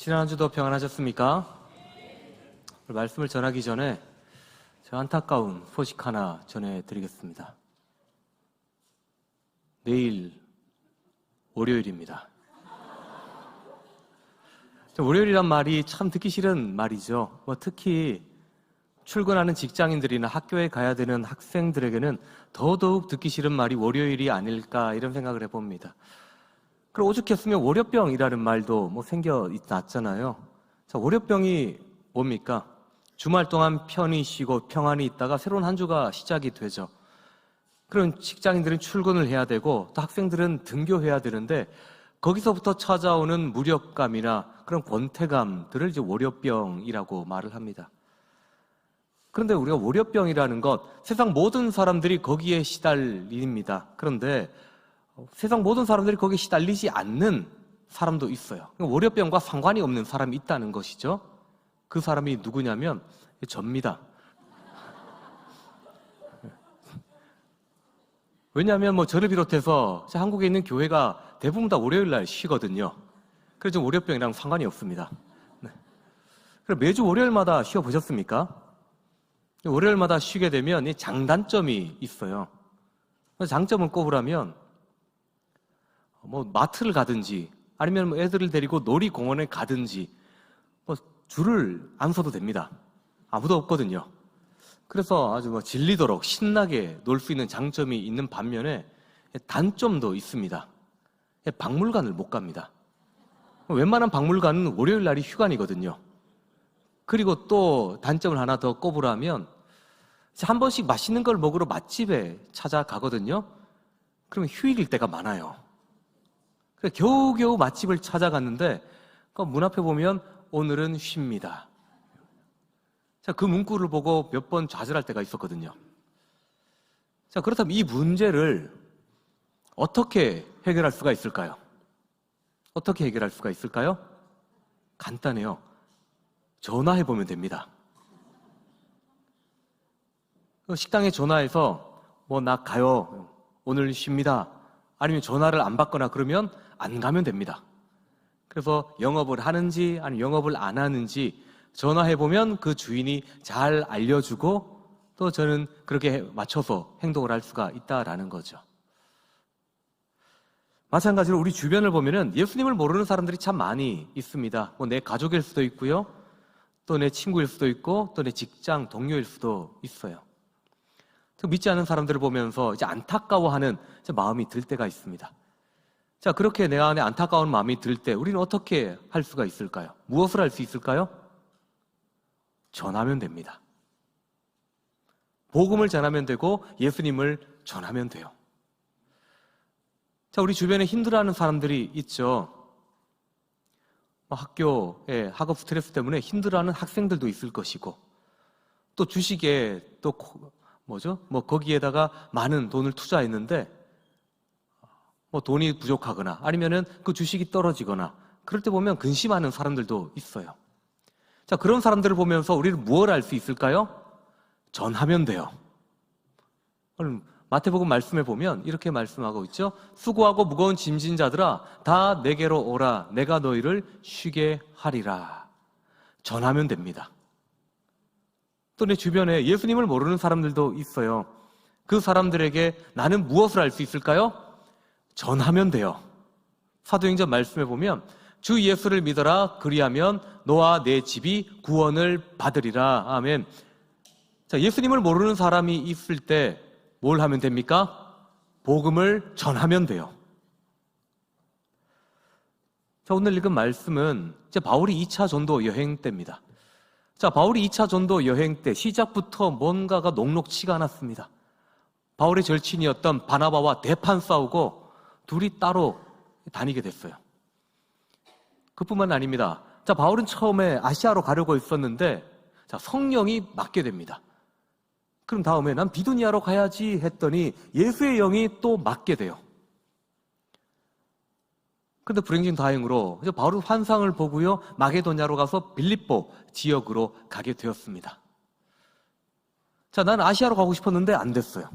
지난 한 주도 평안하셨습니까? 말씀을 전하기 전에 제가 안타까운 소식 하나 전해드리겠습니다. 내일 월요일입니다. 월요일이란 말이 참 듣기 싫은 말이죠. 특히 출근하는 직장인들이나 학교에 가야 되는 학생들에게는 더더욱 듣기 싫은 말이 월요일이 아닐까 이런 생각을 해봅니다. 그리고 오죽했으면 월요병이라는 말도 생겨났잖아요. 자, 월요병이 뭡니까? 주말 동안 편히 쉬고 평안히 있다가 새로운 한 주가 시작이 되죠. 그런 직장인들은 출근을 해야 되고 또 학생들은 등교해야 되는데 거기서부터 찾아오는 무력감이나 그런 권태감들을 이제 월요병이라고 말을 합니다. 그런데 우리가 월요병이라는 것, 세상 모든 사람들이 거기에 시달립니다. 그런데 세상 모든 사람들이 거기에 시달리지 않는 사람도 있어요. 월요병과 상관이 없는 사람이 있다는 것이죠. 그 사람이 누구냐면 접니다. 왜냐하면 저를 비롯해서 한국에 있는 교회가 대부분 다 월요일 날 쉬거든요. 그래서 월요병이랑 상관이 없습니다. 그럼 매주 월요일마다 쉬어보셨습니까? 월요일마다 쉬게 되면 장단점이 있어요. 장점을 꼽으라면 마트를 가든지 아니면 애들을 데리고 놀이공원에 가든지 줄을 안 서도 됩니다. 아무도 없거든요. 그래서 아주 질리도록 신나게 놀 수 있는 장점이 있는 반면에 단점도 있습니다. 박물관을 못 갑니다. 웬만한 박물관은 월요일 날이 휴관이거든요. 그리고 또 단점을 하나 더 꼽으라면 한 번씩 맛있는 걸 먹으러 맛집에 찾아가거든요. 그러면 휴일일 때가 많아요. 겨우겨우 맛집을 찾아갔는데 문 앞에 보면 오늘은 쉽니다. 자, 그 문구를 보고 몇 번 좌절할 때가 있었거든요. 자, 그렇다면 이 문제를 어떻게 해결할 수가 있을까요? 어떻게 해결할 수가 있을까요? 간단해요. 전화해보면 됩니다. 식당에 전화해서 나 가요. 오늘 쉽니다. 아니면 전화를 안 받거나 그러면 안 가면 됩니다. 그래서 영업을 하는지 아니면 영업을 안 하는지 전화해보면 그 주인이 잘 알려주고 또 저는 그렇게 맞춰서 행동을 할 수가 있다라는 거죠. 마찬가지로 우리 주변을 보면은 예수님을 모르는 사람들이 참 많이 있습니다. 내 가족일 수도 있고요. 또 내 친구일 수도 있고 또 내 직장 동료일 수도 있어요. 믿지 않는 사람들을 보면서 이제 안타까워하는 마음이 들 때가 있습니다. 자, 그렇게 내 안에 안타까운 마음이 들 때 우리는 어떻게 할 수가 있을까요? 무엇을 할 수 있을까요? 전하면 됩니다. 복음을 전하면 되고 예수님을 전하면 돼요. 자, 우리 주변에 힘들어하는 사람들이 있죠. 학교에 학업 스트레스 때문에 힘들어하는 학생들도 있을 것이고 또 주식에 또 거기에다가 많은 돈을 투자했는데 돈이 부족하거나 아니면은 그 주식이 떨어지거나 그럴 때 보면 근심하는 사람들도 있어요. 자, 그런 사람들을 보면서 우리는 무엇을 할 수 있을까요? 전하면 돼요. 오늘 마태복음 말씀에 보면 이렇게 말씀하고 있죠. 수고하고 무거운 짐진 자들아 다 내게로 오라. 내가 너희를 쉬게 하리라. 전하면 됩니다. 또 내 주변에 예수님을 모르는 사람들도 있어요. 그 사람들에게 나는 무엇을 할 수 있을까요? 전하면 돼요. 사도행전 말씀에 보면 주 예수를 믿어라. 그리하면 너와 내 집이 구원을 받으리라. 아멘. 자, 예수님을 모르는 사람이 있을 때 뭘 하면 됩니까? 복음을 전하면 돼요. 자, 오늘 읽은 말씀은 이제 바울이 2차 전도 여행 때입니다. 자, 바울이 2차 전도 여행 때 시작부터 뭔가가 녹록치가 않았습니다. 바울의 절친이었던 바나바와 대판 싸우고 둘이 따로 다니게 됐어요. 그뿐만 아닙니다. 자, 바울은 처음에 아시아로 가려고 했었는데 자, 성령이 맡게 됩니다. 그럼 다음에 난 비두니아로 가야지 했더니 예수의 영이 또 맡게 돼요. 그런데 불행중 다행으로 바울은 환상을 보고요, 마게도냐로 가서 빌립보 지역으로 가게 되었습니다. 자, 난 아시아로 가고 싶었는데 안 됐어요.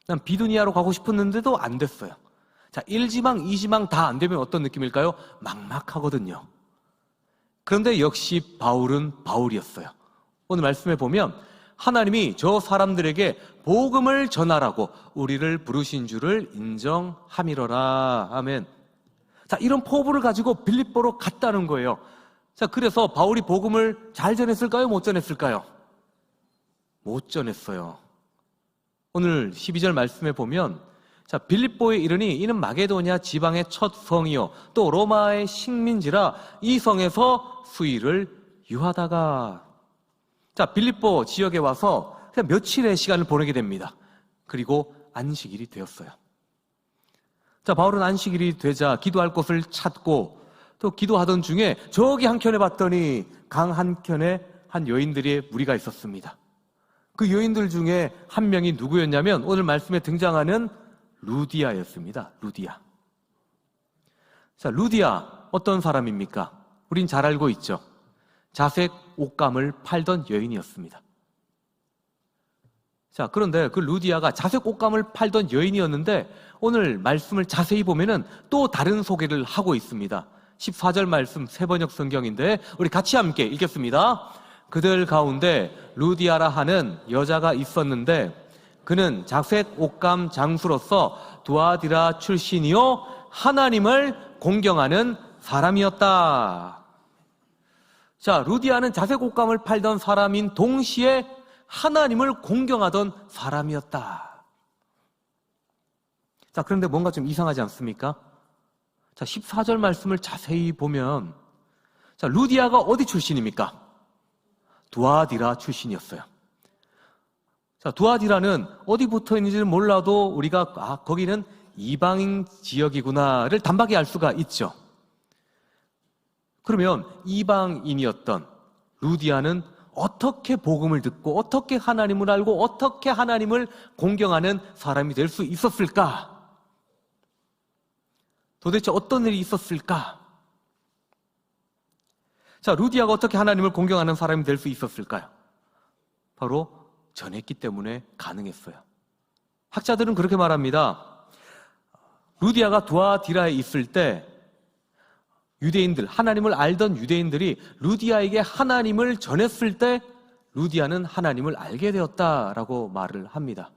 난 비두니아로 가고 싶었는데도 안 됐어요. 자, 1지망, 2지망 다 안 되면 어떤 느낌일까요? 막막하거든요. 그런데 역시 바울은 바울이었어요. 오늘 말씀에 보면 하나님이 저 사람들에게 복음을 전하라고 우리를 부르신 줄을 인정함이로라. 아멘. 자, 이런 포부를 가지고 빌립보로 갔다는 거예요. 자, 그래서 바울이 복음을 잘 전했을까요? 못 전했을까요? 못 전했어요. 오늘 12절 말씀에 보면, 자, 빌립보에 이르니 이는 마게도냐 지방의 첫 성이요 또 로마의 식민지라 이 성에서 수일을 유하다가. 자, 빌립보 지역에 와서 그냥 며칠의 시간을 보내게 됩니다. 그리고 안식일이 되었어요. 자, 바울은 안식일이 되자 기도할 곳을 찾고 또 기도하던 중에 저기 한켠에 봤더니 강 한켠에 한 여인들의 무리가 있었습니다. 그 여인들 중에 한 명이 누구였냐면 오늘 말씀에 등장하는 루디아였습니다. 루디아. 자, 루디아 어떤 사람입니까? 우린 잘 알고 있죠. 자색 옷감을 팔던 여인이었습니다. 자, 그런데 그 루디아가 자색 옷감을 팔던 여인이었는데 오늘 말씀을 자세히 보면은 또 다른 소개를 하고 있습니다. 14절 말씀 새번역 성경인데 우리 같이 함께 읽겠습니다. 그들 가운데 루디아라 하는 여자가 있었는데 그는 자색 옷감 장수로서 두아디라 출신이요 하나님을 공경하는 사람이었다. 자, 루디아는 자색 옷감을 팔던 사람인 동시에 하나님을 공경하던 사람이었다. 자, 그런데 뭔가 좀 이상하지 않습니까? 자, 14절 말씀을 자세히 보면, 자, 루디아가 어디 출신입니까? 두아디라 출신이었어요. 자, 두아디라는 어디 붙어 있는지는 몰라도 우리가 거기는 이방인 지역이구나를 단박에 알 수가 있죠. 그러면 이방인이었던 루디아는 어떻게 복음을 듣고 어떻게 하나님을 알고 어떻게 하나님을 공경하는 사람이 될 수 있었을까? 도대체 어떤 일이 있었을까? 자, 루디아가 어떻게 하나님을 공경하는 사람이 될 수 있었을까요? 바로 전했기 때문에 가능했어요. 학자들은 그렇게 말합니다. 루디아가 두아디라에 있을 때 유대인들, 하나님을 알던 유대인들이 루디아에게 하나님을 전했을 때 루디아는 하나님을 알게 되었다라고 말을 합니다.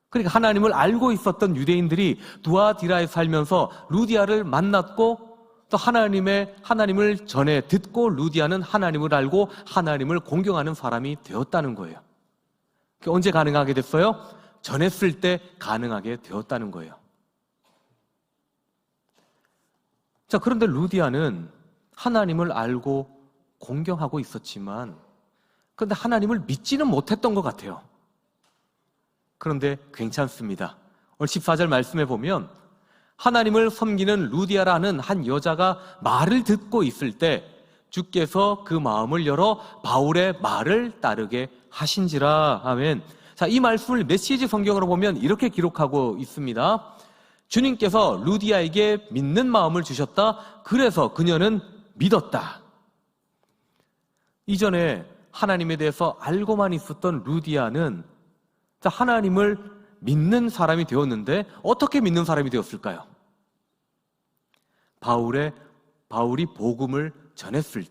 그러니까 하나님을 알고 있었던 유대인들이 두아디라에 살면서 루디아를 만났고 또 하나님을 전해 듣고 루디아는 하나님을 알고 하나님을 공경하는 사람이 되었다는 거예요. 언제 가능하게 됐어요? 전했을 때 가능하게 되었다는 거예요. 자, 그런데 루디아는 하나님을 알고 공경하고 있었지만 그런데 하나님을 믿지는 못했던 것 같아요. 그런데 괜찮습니다. 오늘 14절 말씀에 보면 하나님을 섬기는 루디아라는 한 여자가 말을 듣고 있을 때 주께서 그 마음을 열어 바울의 말을 따르게 하신지라. 아멘. 자, 이 말씀을 메시지 성경으로 보면 이렇게 기록하고 있습니다. 주님께서 루디아에게 믿는 마음을 주셨다. 그래서 그녀는 믿었다. 이전에 하나님에 대해서 알고만 있었던 루디아는 하나님을 믿는 사람이 되었는데 어떻게 믿는 사람이 되었을까요? 바울이 복음을 전했을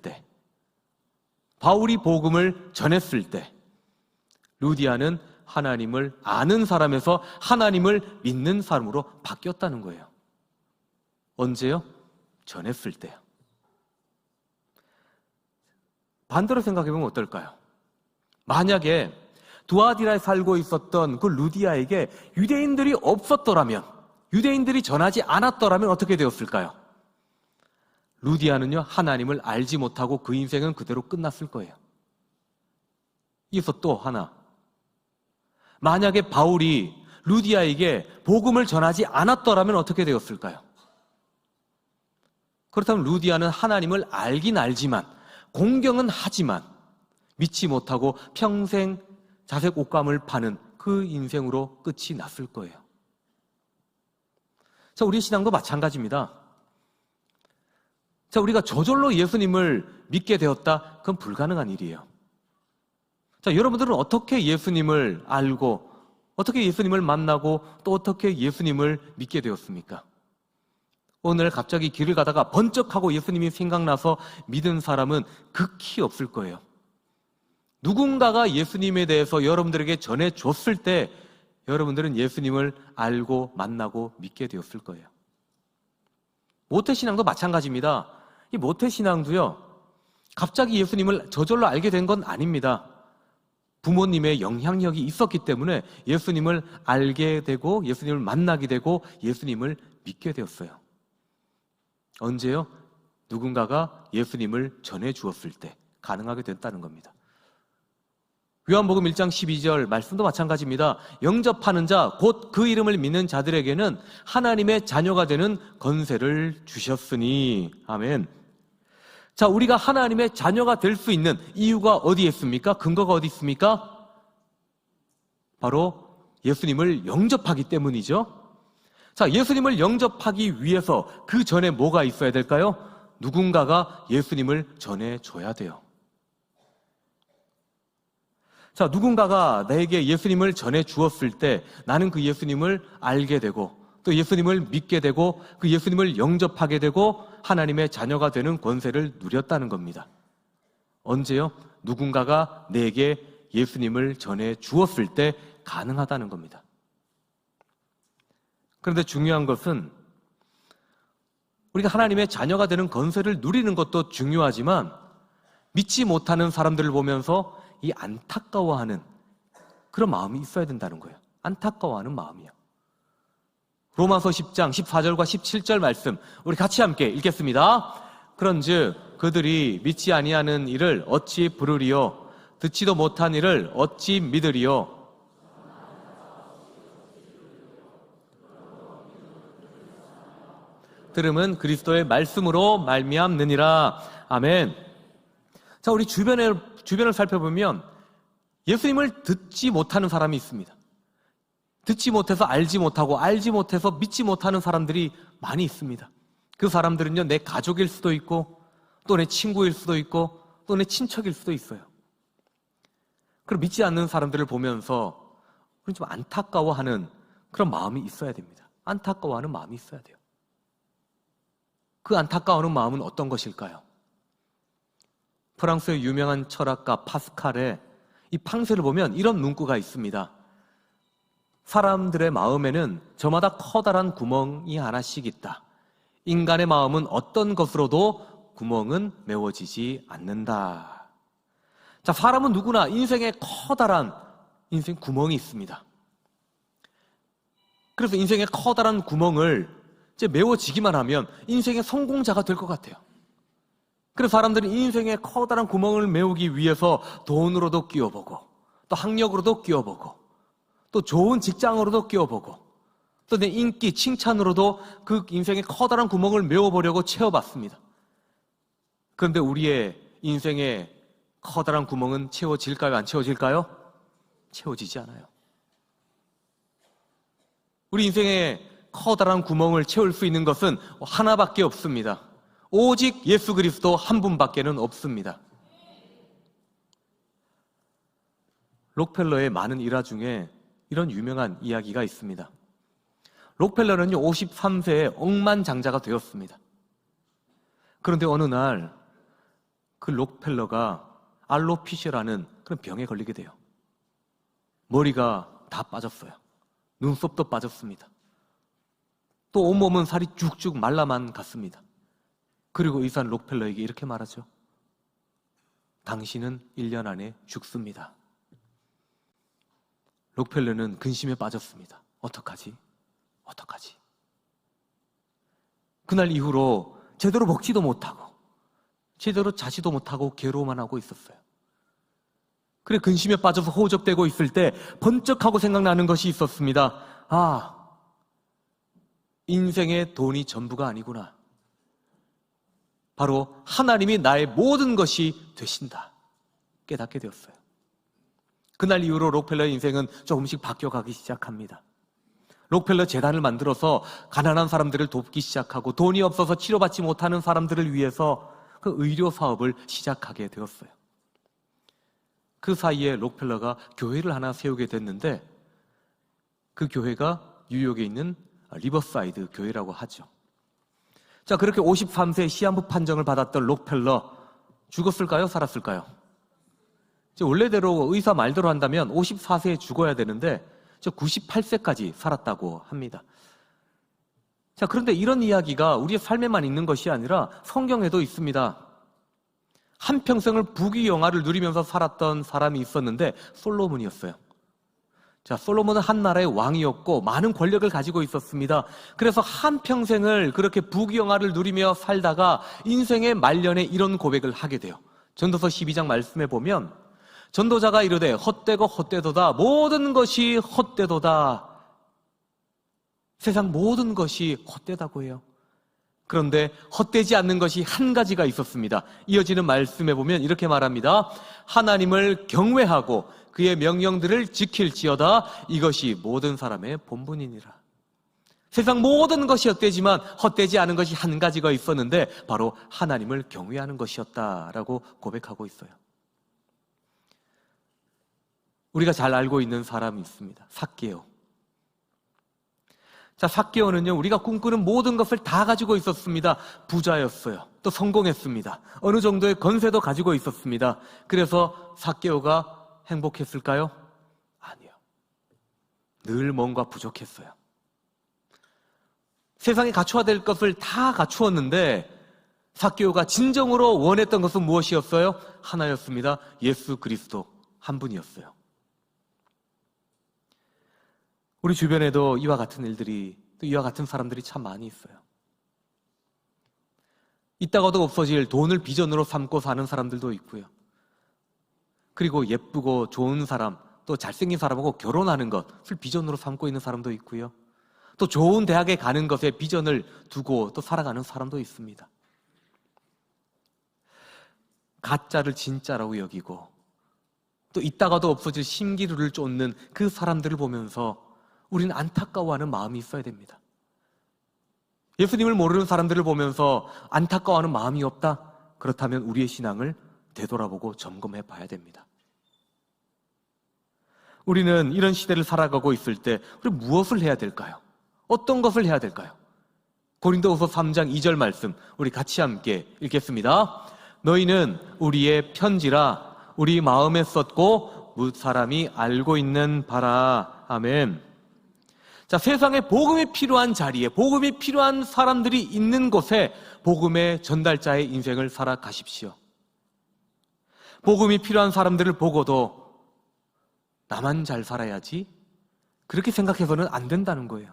때, 루디아는 하나님을 아는 사람에서 하나님을 믿는 사람으로 바뀌었다는 거예요. 언제요? 전했을 때요. 반대로 생각해보면 어떨까요? 만약에 두아디라에 살고 있었던 그 루디아에게 유대인들이 없었더라면, 유대인들이 전하지 않았더라면 어떻게 되었을까요? 루디아는요, 하나님을 알지 못하고 그 인생은 그대로 끝났을 거예요. 이어서 또 하나, 만약에 바울이 루디아에게 복음을 전하지 않았더라면 어떻게 되었을까요? 그렇다면 루디아는 하나님을 알긴 알지만 공경은 하지만 믿지 못하고 평생 자색 옷감을 파는 그 인생으로 끝이 났을 거예요. 자, 우리 신앙도 마찬가지입니다. 자, 우리가 저절로 예수님을 믿게 되었다? 그건 불가능한 일이에요. 자, 여러분들은 어떻게 예수님을 알고 어떻게 예수님을 만나고 또 어떻게 예수님을 믿게 되었습니까? 오늘 갑자기 길을 가다가 번쩍하고 예수님이 생각나서 믿은 사람은 극히 없을 거예요. 누군가가 예수님에 대해서 여러분들에게 전해줬을 때 여러분들은 예수님을 알고 만나고 믿게 되었을 거예요. 모태신앙도 마찬가지입니다. 이 모태신앙도요, 갑자기 예수님을 저절로 알게 된 건 아닙니다. 부모님의 영향력이 있었기 때문에 예수님을 알게 되고 예수님을 만나게 되고 예수님을 믿게 되었어요. 언제요? 누군가가 예수님을 전해주었을 때 가능하게 됐다는 겁니다. 요한복음 1장 12절 말씀도 마찬가지입니다. 영접하는 자, 곧 그 이름을 믿는 자들에게는 하나님의 자녀가 되는 권세를 주셨으니. 아멘. 자, 우리가 하나님의 자녀가 될 수 있는 이유가 어디에 있습니까? 근거가 어디 있습니까? 바로 예수님을 영접하기 때문이죠. 자, 예수님을 영접하기 위해서 그 전에 뭐가 있어야 될까요? 누군가가 예수님을 전해줘야 돼요. 자, 누군가가 나에게 예수님을 전해주었을 때 나는 그 예수님을 알게 되고 또 예수님을 믿게 되고 그 예수님을 영접하게 되고 하나님의 자녀가 되는 권세를 누렸다는 겁니다. 언제요? 누군가가 내게 예수님을 전해주었을 때 가능하다는 겁니다. 그런데 중요한 것은 우리가 하나님의 자녀가 되는 권세를 누리는 것도 중요하지만 믿지 못하는 사람들을 보면서 이 안타까워하는 그런 마음이 있어야 된다는 거예요. 안타까워하는 마음이요. 로마서 10장 14절과 17절 말씀 우리 같이 함께 읽겠습니다. 그런즉 그들이 믿지 아니하는 이를 어찌 부르리요? 듣지도 못한 이를 어찌 믿으리요? 들음은 그리스도의 말씀으로 말미암느니라. 아멘. 자, 우리 주변을 살펴보면 예수님을 듣지 못하는 사람이 있습니다. 듣지 못해서 알지 못하고 알지 못해서 믿지 못하는 사람들이 많이 있습니다. 그 사람들은요, 내 가족일 수도 있고 또 내 친구일 수도 있고 또 내 친척일 수도 있어요. 그럼 믿지 않는 사람들을 보면서 우리는 좀 안타까워하는 그런 마음이 있어야 됩니다. 안타까워하는 마음이 있어야 돼요. 그 안타까워하는 마음은 어떤 것일까요? 프랑스의 유명한 철학가 파스칼의 이 팡세를 보면 이런 문구가 있습니다. 사람들의 마음에는 저마다 커다란 구멍이 하나씩 있다. 인간의 마음은 어떤 것으로도 구멍은 메워지지 않는다. 자, 사람은 누구나 인생에 커다란 인생 구멍이 있습니다. 그래서 인생의 커다란 구멍을 이제 메워지기만 하면 인생의 성공자가 될 것 같아요. 그래서 사람들은 인생의 커다란 구멍을 메우기 위해서 돈으로도 끼워보고 또 학력으로도 끼워보고 또 좋은 직장으로도 끼워보고 또 내 인기, 칭찬으로도 그 인생의 커다란 구멍을 메워보려고 채워봤습니다. 그런데 우리의 인생의 커다란 구멍은 채워질까요? 안 채워질까요? 채워지지 않아요. 우리 인생의 커다란 구멍을 채울 수 있는 것은 하나밖에 없습니다. 오직 예수 그리스도 한 분밖에는 없습니다. 록펠러의 많은 일화 중에 이런 유명한 이야기가 있습니다. 록펠러는 53세에 억만장자가 되었습니다. 그런데 어느 날 그 록펠러가 알로피시라는 그런 병에 걸리게 돼요. 머리가 다 빠졌어요. 눈썹도 빠졌습니다. 또 온몸은 살이 쭉쭉 말라만 갔습니다. 그리고 의사는 록펠러에게 이렇게 말하죠. 당신은 1년 안에 죽습니다. 록펠러는 근심에 빠졌습니다. 어떡하지? 그날 이후로 제대로 먹지도 못하고 제대로 자지도 못하고 괴로워만 하고 있었어요. 그래 근심에 빠져서 호적되고 있을 때 번쩍하고 생각나는 것이 있었습니다. 아, 인생의 돈이 전부가 아니구나. 바로 하나님이 나의 모든 것이 되신다. 깨닫게 되었어요. 그날 이후로 록펠러의 인생은 조금씩 바뀌어가기 시작합니다. 록펠러 재단을 만들어서 가난한 사람들을 돕기 시작하고 돈이 없어서 치료받지 못하는 사람들을 위해서 그 의료 사업을 시작하게 되었어요. 그 사이에 록펠러가 교회를 하나 세우게 됐는데 그 교회가 뉴욕에 있는 리버사이드 교회라고 하죠. 자, 그렇게 53세 시한부 판정을 받았던 록펠러 죽었을까요? 살았을까요? 원래대로 의사 말대로 한다면 54세에 죽어야 되는데 98세까지 살았다고 합니다. 자, 그런데 이런 이야기가 우리의 삶에만 있는 것이 아니라 성경에도 있습니다. 한평생을 부귀영화를 누리면서 살았던 사람이 있었는데 솔로몬이었어요. 자, 솔로몬은 한 나라의 왕이었고 많은 권력을 가지고 있었습니다. 그래서 한평생을 그렇게 부귀영화를 누리며 살다가 인생의 말년에 이런 고백을 하게 돼요. 전도서 12장 말씀에 보면 전도자가 이르되 헛되고 헛되도다, 모든 것이 헛되도다. 세상 모든 것이 헛되다고 해요. 그런데 헛되지 않는 것이 한 가지가 있었습니다. 이어지는 말씀에 보면 이렇게 말합니다. 하나님을 경외하고 그의 명령들을 지킬지어다. 이것이 모든 사람의 본분이니라. 세상 모든 것이 헛되지만 헛되지 않은 것이 한 가지가 있었는데 바로 하나님을 경외하는 것이었다라고 고백하고 있어요. 우리가 잘 알고 있는 사람이 있습니다. 삭개오. 자, 삭개오는요, 우리가 꿈꾸는 모든 것을 다 가지고 있었습니다. 부자였어요. 또 성공했습니다. 어느 정도의 건세도 가지고 있었습니다. 그래서 삭개오가 행복했을까요? 아니요. 늘 뭔가 부족했어요. 세상에 갖춰야 될 것을 다 갖추었는데 삭개오가 진정으로 원했던 것은 무엇이었어요? 하나였습니다. 예수 그리스도 한 분이었어요. 우리 주변에도 이와 같은 일들이, 또 이와 같은 사람들이 참 많이 있어요. 있다가도 없어질 돈을 비전으로 삼고 사는 사람들도 있고요. 그리고 예쁘고 좋은 사람, 또 잘생긴 사람하고 결혼하는 것을 비전으로 삼고 있는 사람도 있고요. 또 좋은 대학에 가는 것에 비전을 두고 또 살아가는 사람도 있습니다. 가짜를 진짜라고 여기고 또 있다가도 없어질 신기루를 쫓는 그 사람들을 보면서 우리는 안타까워하는 마음이 있어야 됩니다. 예수님을 모르는 사람들을 보면서 안타까워하는 마음이 없다? 그렇다면 우리의 신앙을 되돌아보고 점검해 봐야 됩니다. 우리는 이런 시대를 살아가고 있을 때 우리 무엇을 해야 될까요? 어떤 것을 해야 될까요? 고린도후서 3장 2절 말씀 우리 같이 함께 읽겠습니다. 너희는 우리의 편지라 우리 마음에 썼고 무릇 사람이 알고 있는 바라. 아멘. 자, 세상에 복음이 필요한 자리에, 복음이 필요한 사람들이 있는 곳에 복음의 전달자의 인생을 살아가십시오. 복음이 필요한 사람들을 보고도 나만 잘 살아야지 그렇게 생각해서는 안 된다는 거예요.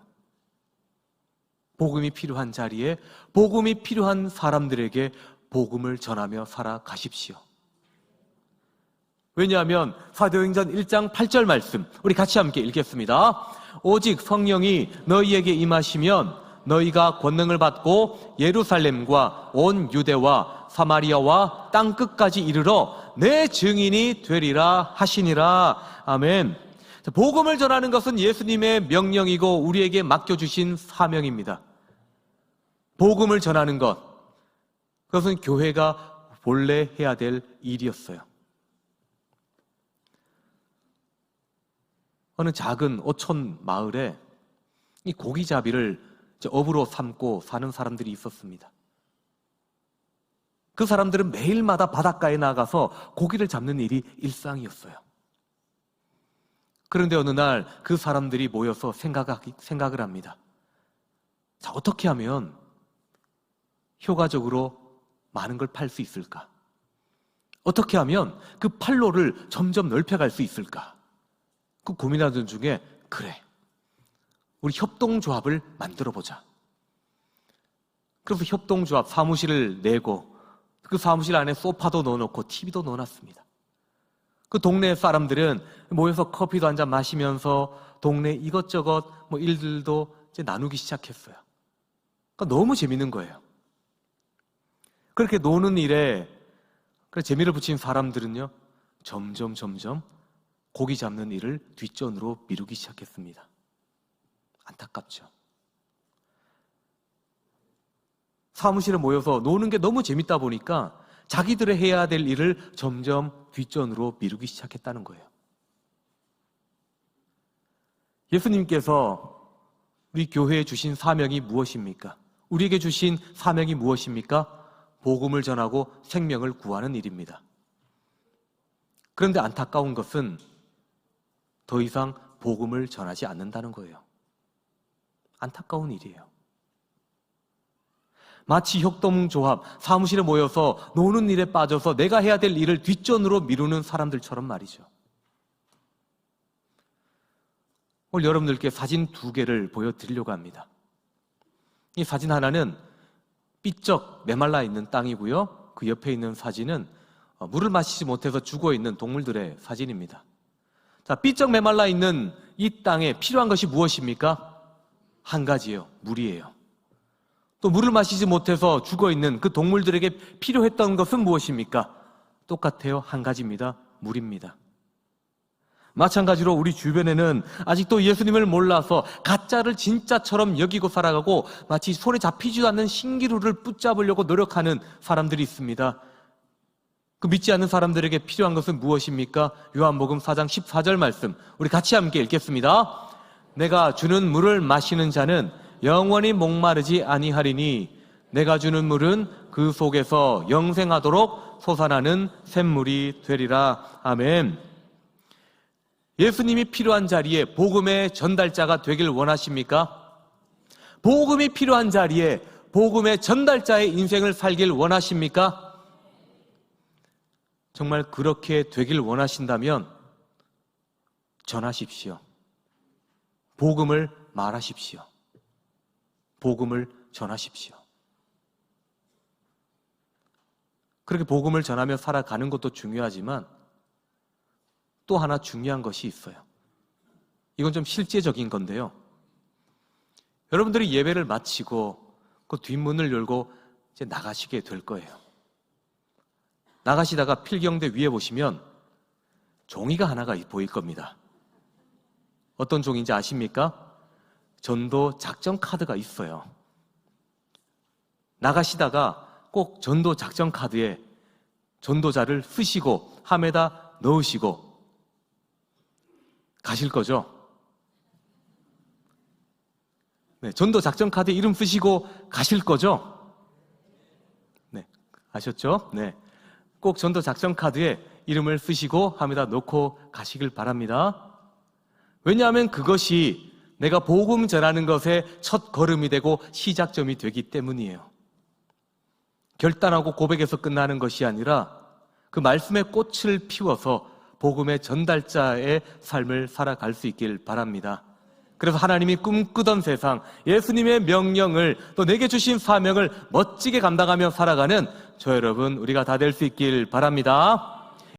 복음이 필요한 자리에 복음이 필요한 사람들에게 복음을 전하며 살아가십시오. 왜냐하면 사도행전 1장 8절 말씀 우리 같이 함께 읽겠습니다. 오직 성령이 너희에게 임하시면 너희가 권능을 받고 예루살렘과 온 유대와 사마리아와 땅끝까지 이르러 내 증인이 되리라 하시니라. 아멘. 복음을 전하는 것은 예수님의 명령이고 우리에게 맡겨주신 사명입니다. 복음을 전하는 것, 그것은 교회가 본래 해야 될 일이었어요. 어느 작은 어촌 마을에 이 고기잡이를 업으로 삼고 사는 사람들이 있었습니다. 그 사람들은 매일마다 바닷가에 나가서 고기를 잡는 일이 일상이었어요. 그런데 어느 날 그 사람들이 모여서 생각을 합니다. 자, 어떻게 하면 효과적으로 많은 걸 팔 수 있을까? 어떻게 하면 그 판로를 점점 넓혀갈 수 있을까? 그 고민하던 중에 그래, 우리 협동조합을 만들어보자. 그래서 협동조합 사무실을 내고 그 사무실 안에 소파도 넣어놓고 TV도 넣어놨습니다. 그 동네 사람들은 모여서 커피도 한잔 마시면서 동네 이것저것 일들도 이제 나누기 시작했어요. 그러니까 너무 재밌는 거예요. 그렇게 노는 일에 재미를 붙인 사람들은요, 점점 고기 잡는 일을 뒷전으로 미루기 시작했습니다. 안타깝죠. 사무실에 모여서 노는 게 너무 재밌다 보니까 자기들의 해야 될 일을 점점 뒷전으로 미루기 시작했다는 거예요. 예수님께서 우리 교회에 주신 사명이 무엇입니까? 우리에게 주신 사명이 무엇입니까? 복음을 전하고 생명을 구하는 일입니다. 그런데 안타까운 것은 더 이상 복음을 전하지 않는다는 거예요. 안타까운 일이에요. 마치 협동조합, 사무실에 모여서 노는 일에 빠져서 내가 해야 될 일을 뒷전으로 미루는 사람들처럼 말이죠. 오늘 여러분들께 사진 2개를 보여드리려고 합니다. 이 사진 하나는 삐쩍 메말라 있는 땅이고요. 그 옆에 있는 사진은 물을 마시지 못해서 죽어있는 동물들의 사진입니다. 자, 삐쩍 메말라 있는 이 땅에 필요한 것이 무엇입니까? 한 가지예요. 물이에요. 또 물을 마시지 못해서 죽어있는 그 동물들에게 필요했던 것은 무엇입니까? 똑같아요. 한 가지입니다. 물입니다. 마찬가지로 우리 주변에는 아직도 예수님을 몰라서 가짜를 진짜처럼 여기고 살아가고 마치 손에 잡히지도 않는 신기루를 붙잡으려고 노력하는 사람들이 있습니다. 그 믿지 않는 사람들에게 필요한 것은 무엇입니까? 요한복음 4장 14절 말씀 우리 같이 함께 읽겠습니다. 내가 주는 물을 마시는 자는 영원히 목마르지 아니하리니 내가 주는 물은 그 속에서 영생하도록 솟아나는 샘물이 되리라. 아멘. 예수님이 필요한 자리에 복음의 전달자가 되길 원하십니까? 복음이 필요한 자리에 복음의 전달자의 인생을 살길 원하십니까? 정말 그렇게 되길 원하신다면 전하십시오. 복음을 말하십시오. 복음을 전하십시오. 그렇게 복음을 전하며 살아가는 것도 중요하지만 또 하나 중요한 것이 있어요. 이건 좀 실제적인 건데요. 여러분들이 예배를 마치고 그 뒷문을 열고 이제 나가시게 될 거예요. 나가시다가 필경대 위에 보시면 종이가 하나가 보일 겁니다. 어떤 종인지 아십니까? 전도 작전 카드가 있어요. 나가시다가 꼭 전도 작전 카드에 전도자를 쓰시고 함에다 넣으시고 가실 거죠? 네, 전도 작전 카드에 이름 쓰시고 가실 거죠? 네, 아셨죠? 네, 꼭 전도 작전 카드에 이름을 쓰시고 함에다 넣고 가시길 바랍니다. 왜냐하면 그것이 내가 복음 전하는 것의 첫 걸음이 되고 시작점이 되기 때문이에요. 결단하고 고백에서 끝나는 것이 아니라 그 말씀의 꽃을 피워서 복음의 전달자의 삶을 살아갈 수 있길 바랍니다. 그래서 하나님이 꿈꾸던 세상, 예수님의 명령을 또 내게 주신 사명을 멋지게 감당하며 살아가는 저 여러분 우리가 다 될 수 있길 바랍니다.